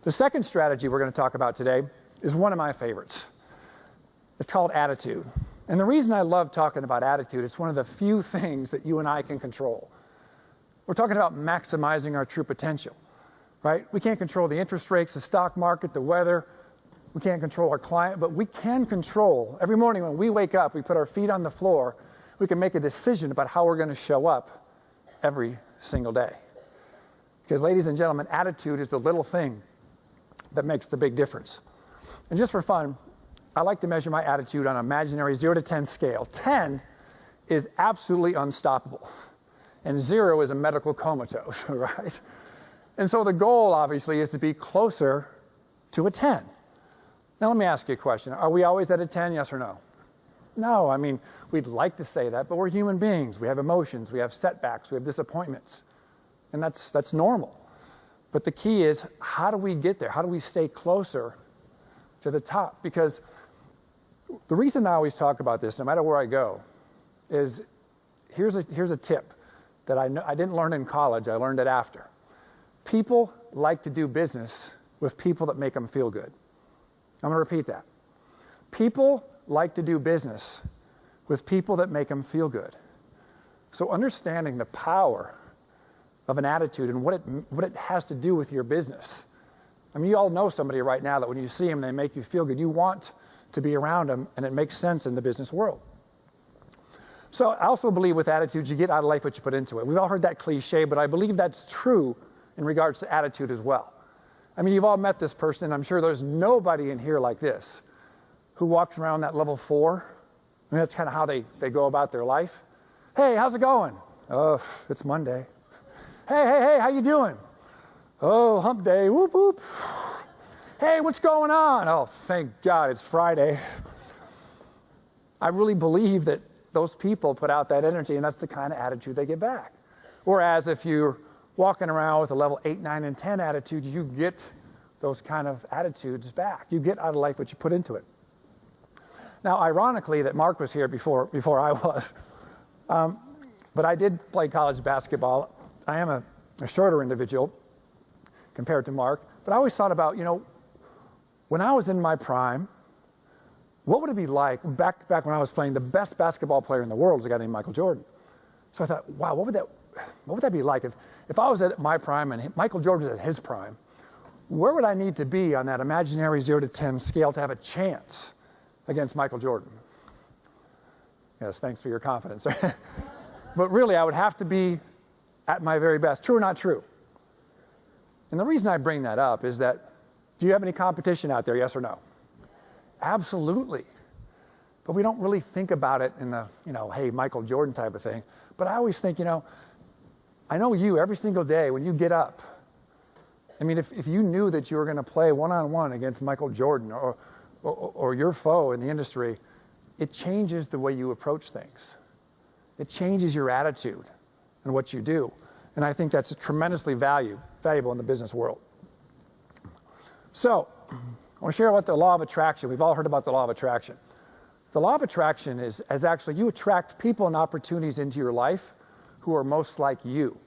The second strategy we're going to talk about today is one of my favorites. It's called attitude. And the reason I love talking about attitude, it's one of the few things that you and I can control. We're talking about maximizing our true potential, right? We can't control the interest rates, the stock market, the weather. We can't control our client, but we can control. Every morning when we wake up, we put our feet on the floor, we can make a decision about how we're going to show up every single day. Because, ladies and gentlemen, attitude is the little thing that makes the big difference. And just for fun, I like to measure my attitude on an imaginary 0 to 10 scale. 10 is absolutely unstoppable, and 0 is a medical comatose, right? And so the goal, obviously, is to be closer to a 10. Now, let me ask you a question. Are we always at a 10, yes or no? No, I mean, we'd like to say that, but we're human beings. We have emotions, we have setbacks, we have disappointments, and that's normal. But the key is, how do we get there? How do we stay closer to the top? Because the reason I always talk about this, no matter where I go, is here's a tip that I didn't learn in college, I learned it after. People like to do business with people that make them feel good. I'm going to repeat that. People like to do business with people that make them feel good. So understanding the power of an attitude and what it has to do with your business. I mean, you all know somebody right now that when you see them, they make you feel good. You want to be around them, and it makes sense in the business world. So I also believe with attitude, you get out of life what you put into it. We've all heard that cliche, but I believe that's true in regards to attitude as well. I mean, you've all met this person, and I'm sure there's nobody in here like this who walks around that level 4. I mean, that's kind of how they go about their life. Hey, how's it going? Oh, it's Monday. Hey, how you doing? Oh, hump day, whoop, whoop. Hey, what's going on? Oh, thank God it's Friday. I really believe that those people put out that energy, and that's the kind of attitude they get back. Whereas if you're walking around with a level 8, 9, and 10 attitude, you get those kind of attitudes back. You get out of life what you put into it. Now, ironically, that Mark was here before I was, but I did play college basketball. I am a shorter individual compared to Mark, but I always thought about, when I was in my prime, what would it be like back when I was playing? The best basketball player in the world was a guy named Michael Jordan. So I thought, wow, what would that be like if I was at my prime and Michael Jordan was at his prime? Where would I need to be on that imaginary 0 to 10 scale to have a chance against Michael Jordan? Yes, thanks for your confidence. But really, I would have to be at my very best. True or not true? And the reason I bring that up is that, do you have any competition out there, yes or no? Absolutely. But we don't really think about it in the, hey, Michael Jordan type of thing. But I always think, I know you every single day when you get up. I mean, if you knew that you were going to play one-on-one against Michael Jordan or your foe in the industry, it changes the way you approach things. It changes your attitude and what you do. And I think that's tremendously valuable in the business world. So, I want to share about the law of attraction. We've all heard about the law of attraction. The law of attraction is actually you attract people and opportunities into your life who are most like you.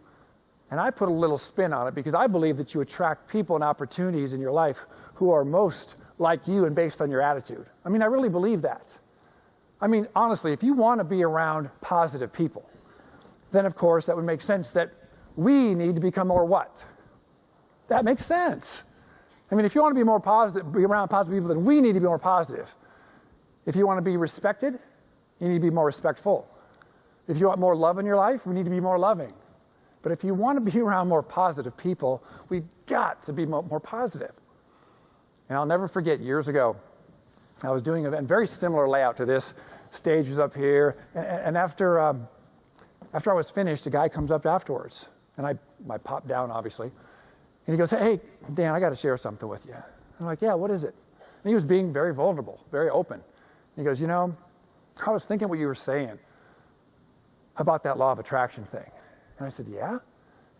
And I put a little spin on it because I believe that you attract people and opportunities in your life who are most like you and based on your attitude. I mean, I really believe that. I mean, honestly, if you want to be around positive people, then of course that would make sense that we need to become more what? That makes sense. I mean, if you want to be more positive, be around positive people, then we need to be more positive. If you want to be respected, you need to be more respectful. If you want more love in your life, we need to be more loving. But if you want to be around more positive people, we've got to be more positive. And I'll never forget, years ago, I was doing a very similar layout to this. Stage was up here, and after I was finished, a guy comes up afterwards, and I popped down, obviously, and he goes, hey, Dan, I got to share something with you. I'm like, yeah, what is it? And he was being very vulnerable, very open. And he goes, I was thinking what you were saying about that law of attraction thing. And I said, yeah? And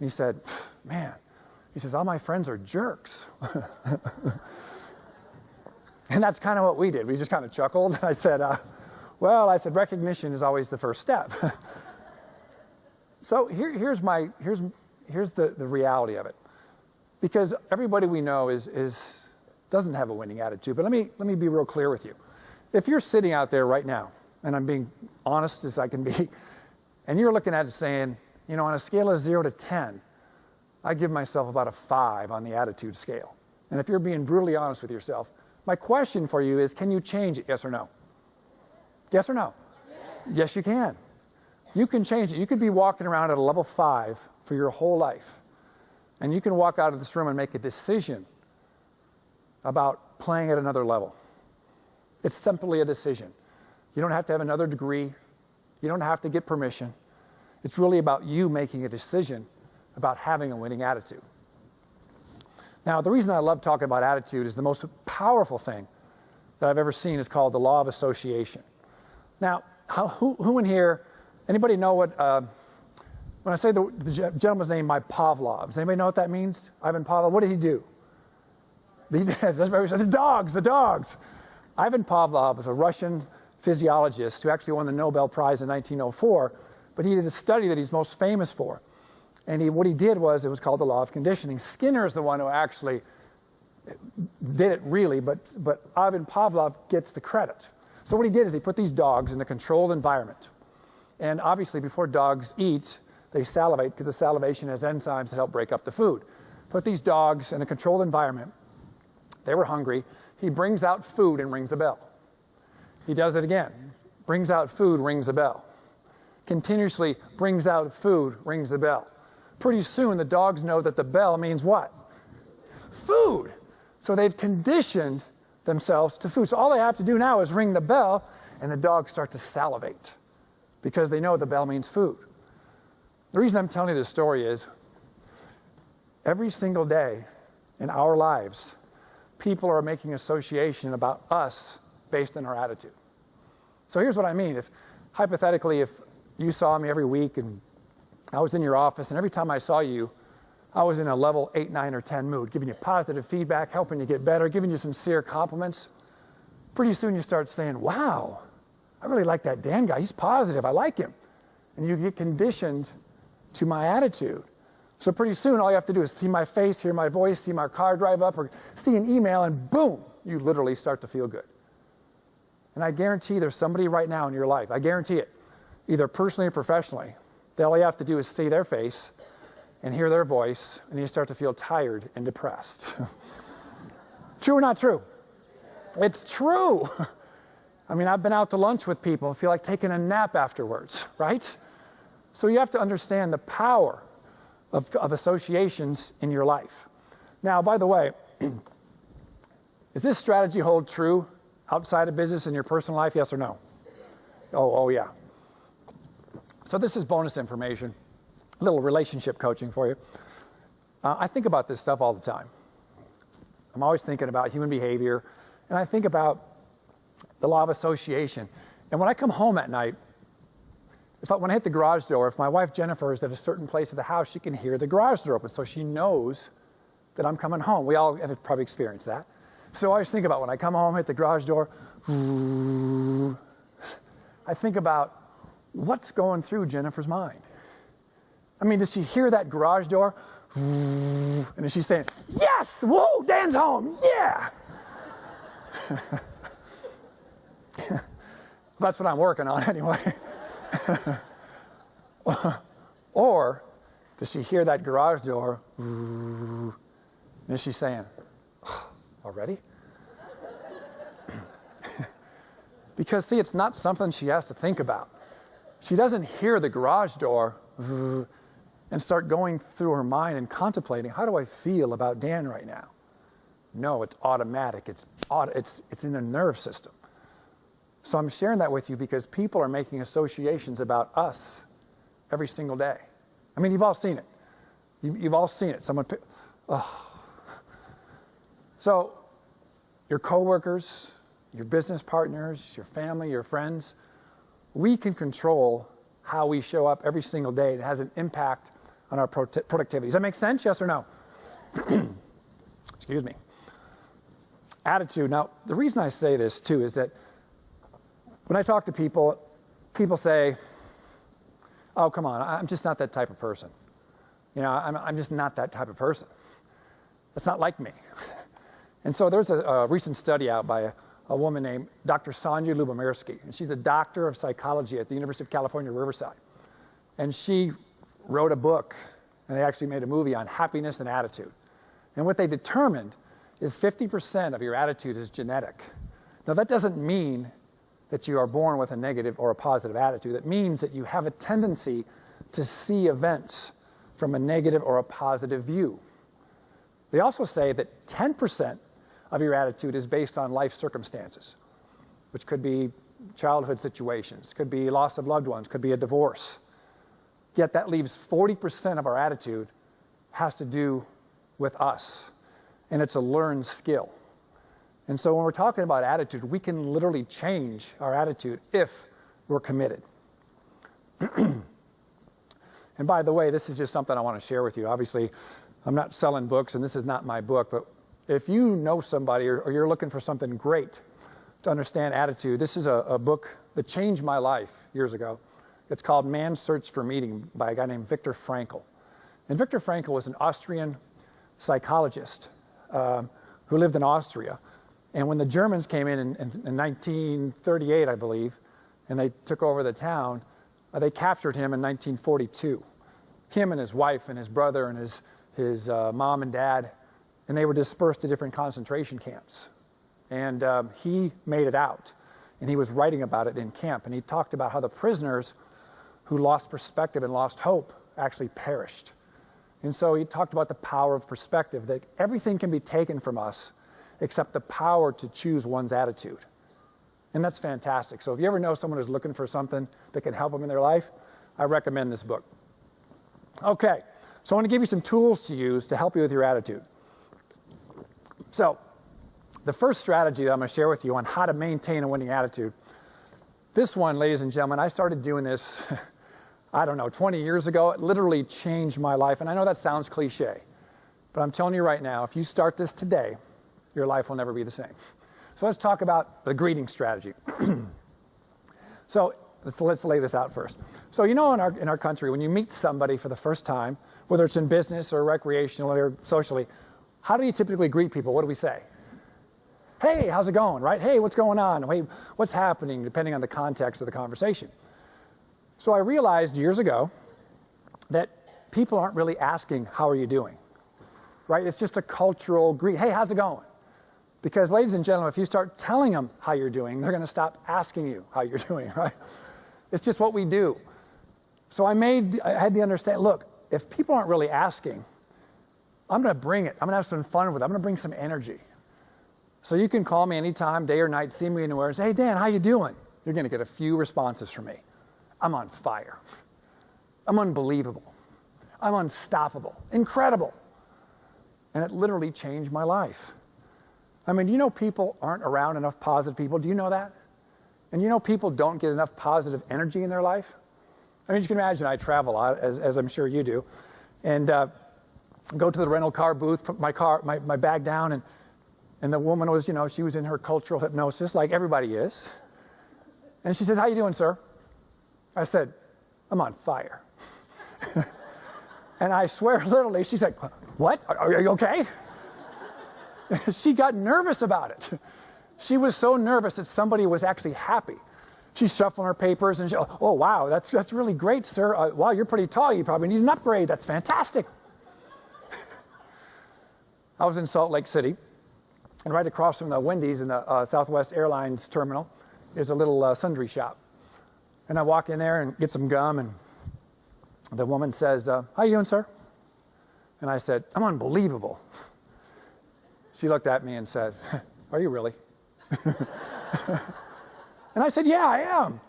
he said, man, he says, all my friends are jerks. And that's kind of what we did. We just kind of chuckled. I said, recognition is always the first step. So here's the reality of it. Because everybody we know doesn't have a winning attitude. But let me be real clear with you. If you're sitting out there right now, and I'm being honest as I can be, and you're looking at it saying, on a scale of 0 to 10, I give myself about a 5 on the attitude scale. And if you're being brutally honest with yourself, my question for you is, can you change it, yes or no? Yes or no? Yes, yes you can. You can change it. You could be walking around at a level 5 for your whole life. And you can walk out of this room and make a decision about playing at another level. It's simply a decision. You don't have to have another degree. You don't have to get permission. It's really about you making a decision about having a winning attitude. Now, the reason I love talking about attitude is the most powerful thing that I've ever seen is called the law of association. Now, who in here, anybody know what, when I say the gentleman's name, Pavlov, does anybody know what that means? Ivan Pavlov, what did he do? The dogs. Ivan Pavlov was a Russian physiologist who actually won the Nobel Prize in 1904, but he did a study that he's most famous for. And what he did was, it was called the law of conditioning. Skinner is the one who actually did it really, but Ivan Pavlov gets the credit. So what he did is he put these dogs in a controlled environment. And obviously before dogs eat, they salivate because the salivation has enzymes that help break up the food. Put these dogs in a controlled environment. They were hungry. He brings out food and rings a bell. He does it again. Brings out food, rings a bell. Continuously brings out food, rings the bell. Pretty soon the dogs know that the bell means what? Food. So they've conditioned themselves to food. So all they have to do now is ring the bell and the dogs start to salivate because they know the bell means food. The reason I'm telling you this story is every single day in our lives, people are making association about us based on our attitude. So here's what I mean. Hypothetically, if you saw me every week and I was in your office and every time I saw you, I was in a level 8, 9, or 10 mood, giving you positive feedback, helping you get better, giving you sincere compliments, pretty soon you start saying, wow, I really like that Dan guy. He's positive. I like him. And you get conditioned to my attitude. So pretty soon all you have to do is see my face, hear my voice, see my car drive up, or see an email, and boom, you literally start to feel good. And I guarantee there's somebody right now in your life, I guarantee it, either personally or professionally, that all you have to do is see their face and hear their voice, and you start to feel tired and depressed. True or not true? It's true. I mean, I've been out to lunch with people, feel like taking a nap afterwards, right? So you have to understand the power of associations in your life. Now, by the way, does this strategy hold true outside of business in your personal life, yes or no? Oh yeah. So this is bonus information, a little relationship coaching for you. I think about this stuff all the time. I'm always thinking about human behavior, and I think about the law of association. And when I come home at night, when I hit the garage door, if my wife Jennifer is at a certain place of the house, she can hear the garage door open, so she knows that I'm coming home. We all have probably experienced that. So I always think about when I come home, hit the garage door, I think about what's going through Jennifer's mind. I mean, does she hear that garage door? And is she saying, yes, whoa, Dan's home, yeah. That's what I'm working on anyway. Or does she hear that garage door? And is she saying, already? Because, see, it's not something she has to think about. She doesn't hear the garage door and start going through her mind and contemplating, how do I feel about Dan right now? No, it's automatic. It's in the nerve system. So I'm sharing that with you because people are making associations about us every single day. I mean, you've all seen it. You've all seen it. So your coworkers, your business partners, your family, your friends, we can control how we show up every single day. It has an impact on our productivity. Does that make sense? Yes or no? Excuse me. Attitude. Now, the reason I say this, too, is that when I talk to people, people say, oh, come on, I'm just not that type of person. You know, I'm just not that type of person. That's not like me. And so there's a recent study out by a woman named Dr. Sonia Lubomirsky, and she's a doctor of psychology at the University of California, Riverside. And she wrote a book, and they actually made a movie on happiness and attitude. And what they determined is 50% of your attitude is genetic. Now, that doesn't mean that you are born with a negative or a positive attitude. It means that you have a tendency to see events from a negative or a positive view. They also say that 10% of your attitude is based on life circumstances, which could be childhood situations, could be loss of loved ones, could be a divorce. Yet that leaves 40% of our attitude has to do with us, and it's a learned skill. And so when we're talking about attitude, we can literally change our attitude if we're committed. And by the way, this is just something I want to share with you. Obviously, I'm not selling books, and this is not my book, but if you know somebody or you're looking for something great to understand attitude, this is a book that changed my life years ago. It's called Man's Search for Meaning by a guy named Viktor Frankl. And Viktor Frankl was an Austrian psychologist who lived in Austria. And when the Germans came in 1938, I believe, and they took over the town, they captured him in 1942. Him and his wife and his brother and his mom and dad, and they were dispersed to different concentration camps. And he made it out, and he was writing about it in camp, and he talked about how the prisoners who lost perspective and lost hope actually perished. And so he talked about the power of perspective, that everything can be taken from us except the power to choose one's attitude. And that's fantastic. So if you ever know someone who's looking for something that can help them in their life, I recommend this book. Okay, so I want to give you some tools to use to help you with your attitude. So the first strategy that I'm going to share with you on how to maintain a winning attitude, this one, ladies and gentlemen, I started doing this, 20 years ago. It literally changed my life. And I know that sounds cliche, but I'm telling you right now, if you start this today, your life will never be the same. So let's talk about the greeting strategy. So let's lay this out first. So in our country, when you meet somebody for the first time, whether it's in business or recreational or socially, how do you typically greet people? What do we say? Hey, how's it going, right? Hey, what's going on? Hey, what's happening, depending on the context of the conversation. So I realized years ago that people aren't really asking, how are you doing? Right? It's just a cultural greet. Hey, how's it going? Because, ladies and gentlemen, if you start telling them how you're doing, they're going to stop asking you how you're doing, right? It's just what we do. So I had to understand, look, if people aren't really asking, I'm going to bring it. I'm going to have some fun with it. I'm going to bring some energy. So you can call me anytime, day or night, see me anywhere, and say, hey, Dan, how you doing? You're going to get a few responses from me. I'm on fire. I'm unbelievable. I'm unstoppable. Incredible. And it literally changed my life. I mean, people aren't around enough positive people. Do you know that? And people don't get enough positive energy in their life. I mean, you can imagine I travel a lot, as I'm sure you do, and go to the rental car booth, put my bag down, and the woman was, she was in her cultural hypnosis, like everybody is. And she says, how you doing, sir? I said, I'm on fire. And I swear, literally, she said, what? Are you okay? She got nervous about it. She was so nervous that somebody was actually happy. She's shuffling her papers, and oh, wow, that's really great, sir. Wow, you're pretty tall. You probably need an upgrade. That's fantastic. I was in Salt Lake City, and right across from the Wendy's in the Southwest Airlines terminal is a little sundry shop. And I walk in there and get some gum, and the woman says, how you doing, sir? And I said, I'm unbelievable. She looked at me and said, are you really? And I said, yeah, I am.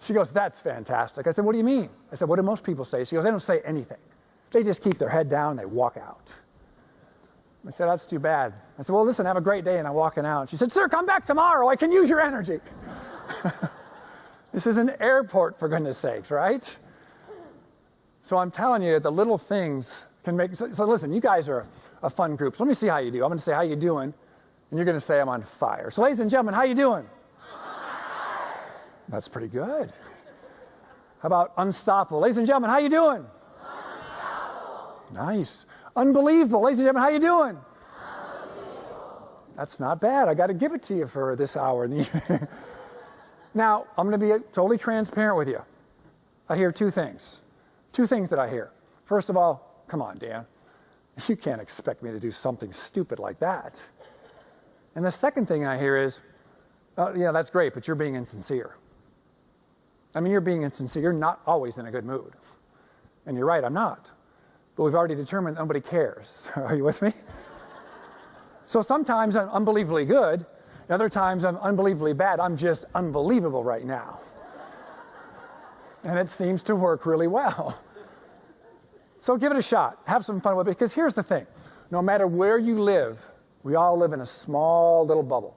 She goes, that's fantastic. I said, what do you mean? I said, what do most people say? She goes, they don't say anything. They just keep their head down and they walk out. I said, that's too bad. I said, well, listen, have a great day. And I'm walking out. She said, sir, come back tomorrow. I can use your energy. This is an airport, for goodness sakes, right? So I'm telling you, the little things can make... So listen, you guys are a fun group. So let me see how you do. I'm going to say, how you doing? And you're going to say, I'm on fire. So ladies and gentlemen, how you doing? That's pretty good. How about unstoppable? Ladies and gentlemen, how you doing? Unstoppable. Nice. Unbelievable. Ladies and gentlemen, how you doing? That's not bad. I got to give it to you for this hour. Now, I'm going to be totally transparent with you. I hear two things. Two things that I hear. First of all, come on, Dan. You can't expect me to do something stupid like that. And the second thing I hear is, yeah, that's great, but you're being insincere. I mean, you're being insincere. You're not always in a good mood. And you're right, I'm not. But we've already determined nobody cares. Are you with me? So sometimes I'm unbelievably good, and other times I'm unbelievably bad. I'm just unbelievable right now. And it seems to work really well. So give it a shot. Have some fun with it, because here's the thing. No matter where you live, we all live in a small little bubble.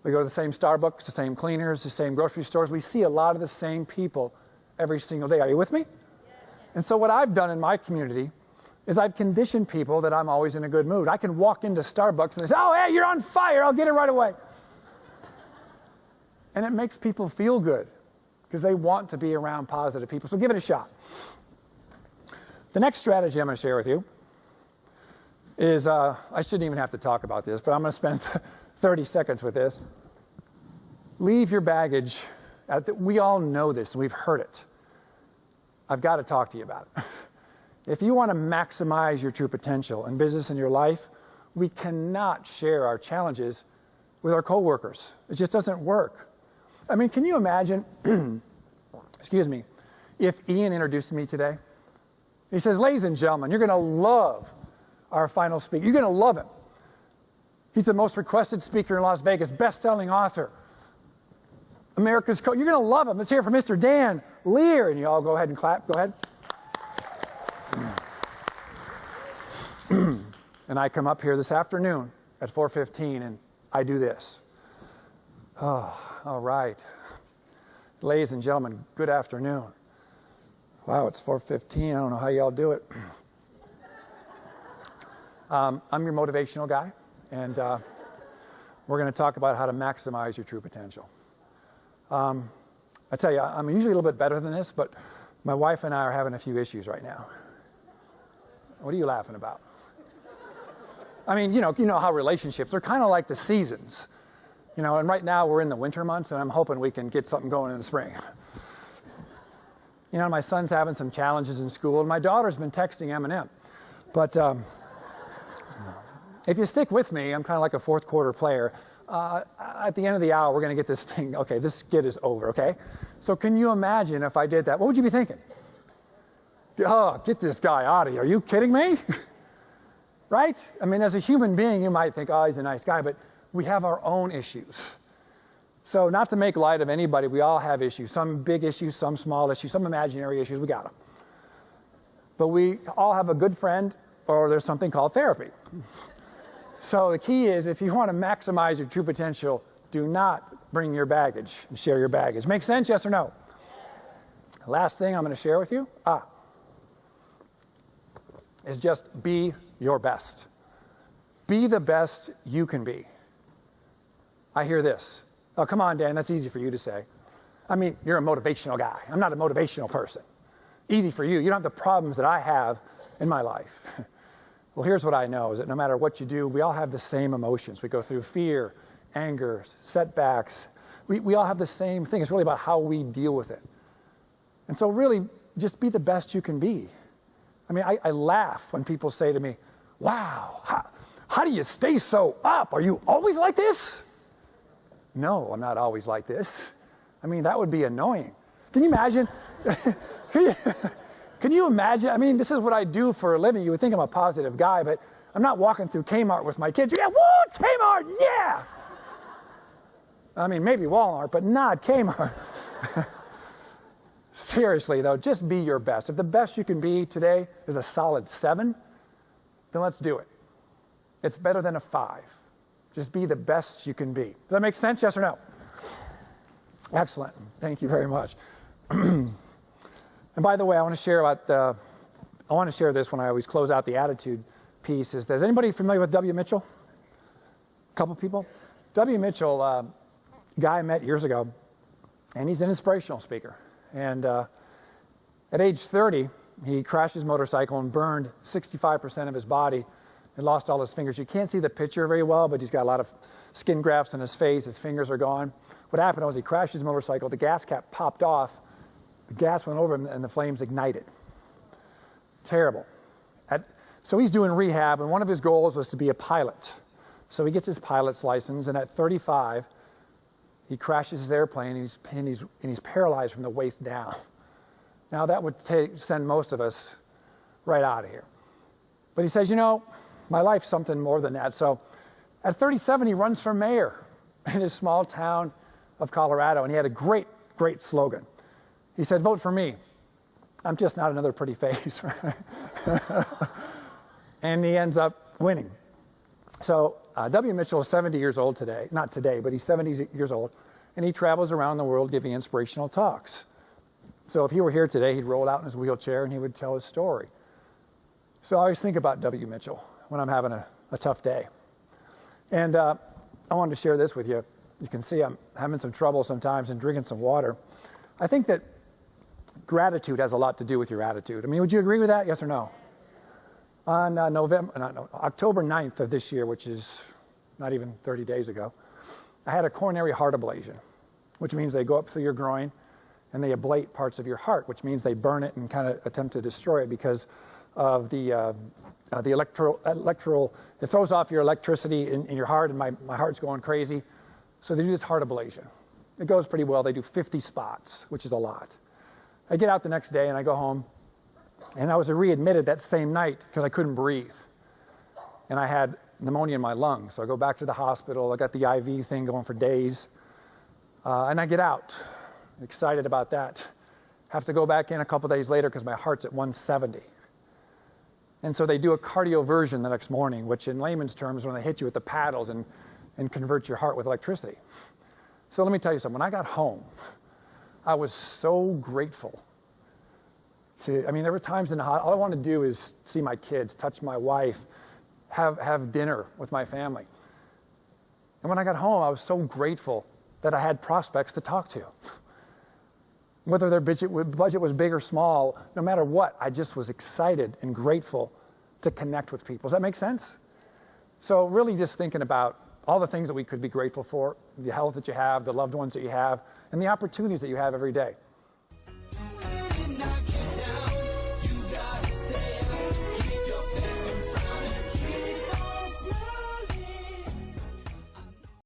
We go to the same Starbucks, the same cleaners, the same grocery stores. We see a lot of the same people every single day. Are you with me? And so what I've done in my community is I've conditioned people that I'm always in a good mood. I can walk into Starbucks and they say, oh, hey, you're on fire. I'll get it right away. And it makes people feel good because they want to be around positive people. So give it a shot. The next strategy I'm going to share with you is, I shouldn't even have to talk about this, but I'm going to spend 30 seconds with this. Leave your baggage. We all know this, and we've heard it. I've got to talk to you about it. If you want to maximize your true potential in business and your life, we cannot share our challenges with our coworkers. It just doesn't work. I mean, can you imagine, excuse me, if Ian introduced me today? He says, ladies and gentlemen, you're going to love our final speaker. You're going to love him. He's the most requested speaker in Las Vegas, best-selling author, America's coach. You're going to love him. Let's hear from Mr. Dan Lier. And you all go ahead and clap. Go ahead. And I come up here this afternoon at 4:15 and I do this. Oh, all right. Ladies and gentlemen, good afternoon. Wow, it's 4:15. I don't know how y'all do it. I'm your motivational guy, and we're going to talk about how to maximize your true potential. I tell you, I'm usually a little bit better than this, but my wife and I are having a few issues right now. What are you laughing about? I mean, you know how relationships are kind of like the seasons. And right now we're in the winter months, and I'm hoping we can get something going in the spring. My son's having some challenges in school, and my daughter's been texting Eminem. But if you stick with me, I'm kind of like a fourth quarter player. At the end of the hour, we're going to get this thing. Okay, this skit is over, okay? So can you imagine if I did that? What would you be thinking? Oh, get this guy out of here. Are you kidding me? Right? I mean, as a human being, you might think, oh, he's a nice guy, but we have our own issues. So not to make light of anybody, we all have issues. Some big issues, some small issues, some imaginary issues, we got them. But we all have a good friend, or there's something called therapy. So the key is, if you want to maximize your true potential, do not bring your baggage and share your baggage. Make sense, yes or no? Last thing I'm going to share with you is just be your best. Be the best you can be. I hear this. Oh, come on, Dan, that's easy for you to say. I mean, you're a motivational guy. I'm not a motivational person. Easy for you. You don't have the problems that I have in my life. Well, here's what I know, is that no matter what you do, we all have the same emotions. We go through fear, anger, setbacks. We all have the same thing. It's really about how we deal with it. And so really, just be the best you can be. I mean, I laugh when people say to me, wow, how do you stay so up? Are you always like this? No, I'm not always like this. I mean, that would be annoying. Can you imagine? Can you imagine? I mean, this is what I do for a living. You would think I'm a positive guy, but I'm not walking through Kmart with my kids. Yeah, whoa, it's Kmart, yeah! I mean, maybe Walmart, but not Kmart. Seriously, though, just be your best. If the best you can be today is a solid 7, then let's do it. It's better than a 5. Just be the best you can be. Does that make sense, yes or no? Excellent. Thank you very much. And by the way, I want to share this when I always close out the attitude piece. Is anybody familiar with W. Mitchell? A couple people? W. Mitchell, guy I met years ago, and he's an inspirational speaker. And at age 30, he crashed his motorcycle and burned 65% of his body He lost all his fingers. You can't see the picture very well, but he's got a lot of skin grafts on his face. His fingers are gone. What happened was he crashed his motorcycle. The gas cap popped off. The gas went over him, and the flames ignited. Terrible. So he's doing rehab, and one of his goals was to be a pilot. So he gets his pilot's license, and at 35, he crashes his airplane, and he's paralyzed from the waist down. Now, that would send most of us right out of here. But he says, my life's something more than that. So at 37, he runs for mayor in his small town of Colorado, and he had a great, great slogan. He said, vote for me. I'm just not another pretty face. And he ends up winning. So W. Mitchell is 70 years old today. Not today, but he's 70 years old. And he travels around the world giving inspirational talks. So if he were here today, he'd roll out in his wheelchair and he would tell his story. So I always think about W. Mitchell when I'm having a tough day. And I wanted to share this with you. You can see I'm having some trouble sometimes and drinking some water. I think that gratitude has a lot to do with your attitude. I mean, would you agree with that? Yes or no? On October 9th of this year, which is not even 30 days ago, I had a coronary heart ablation, which means they go up through your groin and they ablate parts of your heart, which means they burn it and kind of attempt to destroy it because of the electoral, it throws off your electricity in your heart, and my heart's going crazy. So they do this heart ablation. It goes pretty well. They do 50 spots, which is a lot. I get out the next day and I go home, and I was readmitted that same night because I couldn't breathe. And I had pneumonia in my lungs. So I go back to the hospital. I got the IV thing going for days. And I get out, excited about that. Have to go back in a couple days later because my heart's at 170. And so they do a cardioversion the next morning, which in layman's terms, when they hit you with the paddles and convert your heart with electricity. So let me tell you something. When I got home, I was so grateful. There were times in the hospital, all I wanted to do is see my kids, touch my wife, have dinner with my family. And when I got home, I was so grateful that I had prospects to talk to. Whether their budget was big or small, no matter what, I just was excited and grateful to connect with people. Does that make sense? So really just thinking about all the things that we could be grateful for, the health that you have, the loved ones that you have, and the opportunities that you have every day.